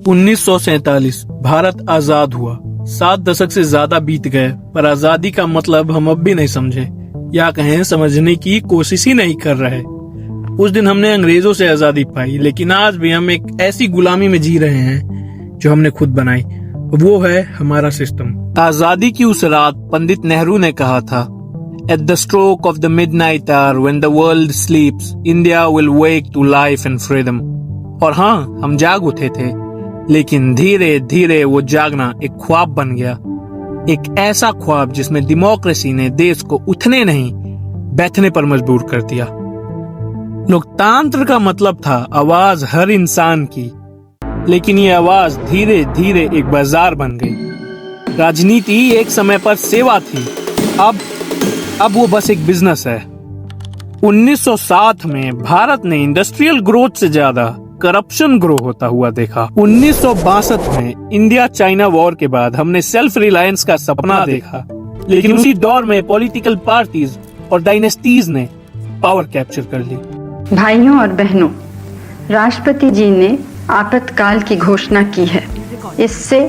1947 भारत आजाद हुआ। 7 दशक से ज्यादा बीत गए, पर आजादी का मतलब हम अब भी नहीं समझे, या कहें समझने की कोशिश ही नहीं कर रहे। उस दिन हमने अंग्रेजों से आजादी पाई, लेकिन आज भी हम एक ऐसी गुलामी में जी रहे हैं जो हमने खुद बनाई। वो है हमारा सिस्टम। आजादी की उस रात पंडित नेहरू ने कहा था, at the stroke of the midnight hour when the world sleeps, India will wake to life and freedom. और हाँ, हम जाग उठे थे, लेकिन धीरे धीरे वो जागना एक ख्वाब बन गया। एक ऐसा ख्वाब जिसमें डेमोक्रेसी ने देश को उठने नहीं, बैठने पर मजबूर कर दिया। लोकतंत्र का मतलब था आवाज हर इंसान की, लेकिन ये आवाज धीरे धीरे एक बाजार बन गई। राजनीति एक समय पर सेवा थी, अब वो बस एक बिजनेस है। 1960 में भारत ने इंडस्ट्रियल ग्रोथ से ज्यादा करप्शन ग्रो होता हुआ देखा। 1962 में इंडिया चाइना वॉर के बाद हमने सेल्फ रिलायंस का सपना देखा, लेकिन उसी दौर में पॉलिटिकल पार्टीज और डायनेस्टीज ने पावर कैप्चर कर ली। भाइयों और बहनों, राष्ट्रपति जी ने आपातकाल की घोषणा की है। इससे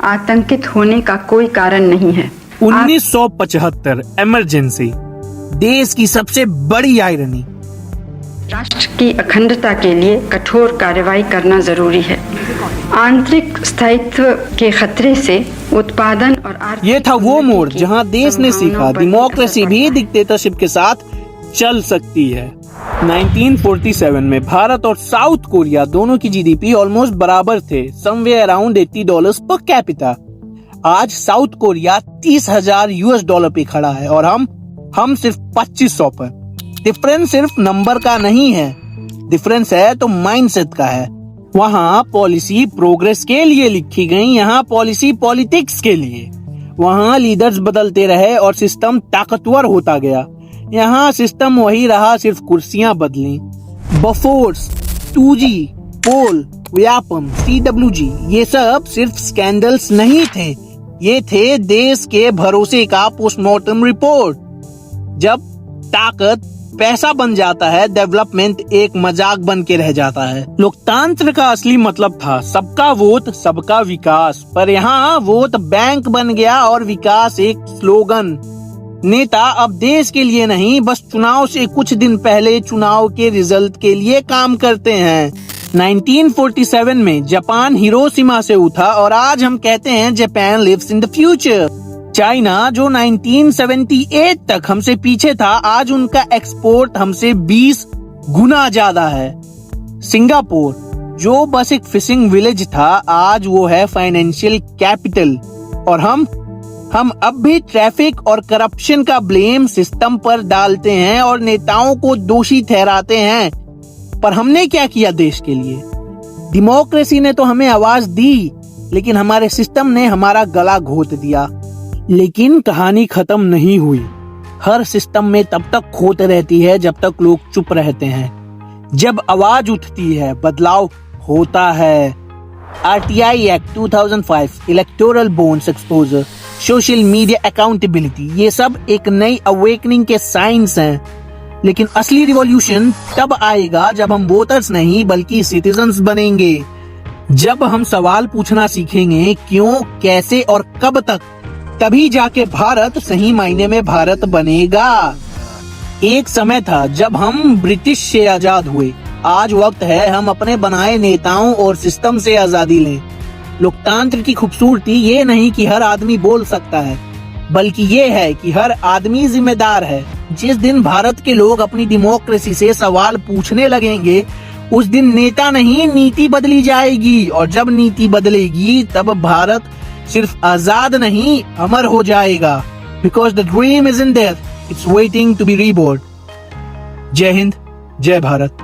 आतंकित होने का कोई कारण नहीं है। 1975 इमरजेंसी, देश की सबसे बड़ी आयरनी। राष्ट्र की अखंडता के लिए कठोर कार्रवाई करना जरूरी है। आंतरिक स्थायित्व के खतरे से उत्पादन और ये था वो मोड़ जहां देश ने सीखा डेमोक्रेसी भी डिक्टेटरशिप के साथ चल सकती है। 1947 में भारत और साउथ कोरिया दोनों की जीडीपी ऑलमोस्ट बराबर थे, समवेयर अराउंड $80 पर कैपिटा। आज साउथ कोरिया $30,000 पे खड़ा है और हम सिर्फ 2500 पर। डिफरेंस सिर्फ नंबर का नहीं है, डिफरेंस है तो माइंडसेट का है। वहाँ पॉलिसी प्रोग्रेस के लिए लिखी गई, यहाँ पॉलिसी पॉलिटिक्स के लिए। वहाँ लीडर्स बदलते रहे और सिस्टम ताकतवर होता गया। यहाँ सिस्टम वही रहा, सिर्फ कुर्सियां बदली। बफोर्स, 2G, पोल, व्यापम, CWG, ये सब सिर्फ स्कैंडल्स नहीं थे, ये थे देश के भरोसे का पोस्टमार्टम रिपोर्ट। जब ताकत पैसा बन जाता है, डेवलपमेंट एक मजाक बन के रह जाता है। लोकतंत्र का असली मतलब था सबका वोट सबका विकास, पर यहाँ वोट बैंक बन गया और विकास एक स्लोगन। नेता अब देश के लिए नहीं, बस चुनाव से कुछ दिन पहले चुनाव के रिजल्ट के लिए काम करते हैं। 1947 में जापान हिरोशिमा से उठा और आज हम कहते हैं Japan lives in the future. China जो 1978 तक हमसे पीछे था, आज उनका एक्सपोर्ट हमसे 20 गुना ज्यादा है। सिंगापुर जो बस एक फिशिंग विलेज था, आज वो है फाइनेंशियल कैपिटल। और हम अब भी ट्रैफिक और करप्शन का ब्लेम सिस्टम पर डालते हैं और नेताओं को दोषी ठहराते हैं। पर हमने क्या किया देश के लिए? डेमोक्रेसी ने तो हमें आवाज दी, लेकिन हमारे सिस्टम ने हमारा गला घोट दिया। लेकिन कहानी खत्म नहीं हुई। हर सिस्टम में तब तक खोट रहती है जब तक लोग चुप रहते हैं। जब आवाज उठती है, बदलाव होता है। RTI act 2005, electoral bonds exposure, social media accountability, ये सब एक नई अवेकनिंग के साइंस हैं। लेकिन असली रिवॉल्यूशन तब आएगा जब हम वोटर्स नहीं बल्कि सिटीजन्स बनेंगे। जब हम सवाल पूछना सीखेंगे क्यों, कैसे और कब तक, तभी जाके भारत सही मायने में भारत बनेगा। एक समय था जब हम ब्रिटिश से आजाद हुए, आज वक्त है हम अपने बनाए नेताओं और सिस्टम से आजादी लें। लोकतंत्र की खूबसूरती ये नहीं कि हर आदमी बोल सकता है, बल्कि ये है कि हर आदमी जिम्मेदार है। जिस दिन भारत के लोग अपनी डेमोक्रेसी से सवाल पूछने लगेंगे, उस दिन नेता नहीं नीति बदली जाएगी। और जब नीति बदलेगी तब भारत सिर्फ आजाद नहीं, अमर हो जाएगा। Because the dream is in there, it's waiting to be reborn. जय हिंद, जय भारत।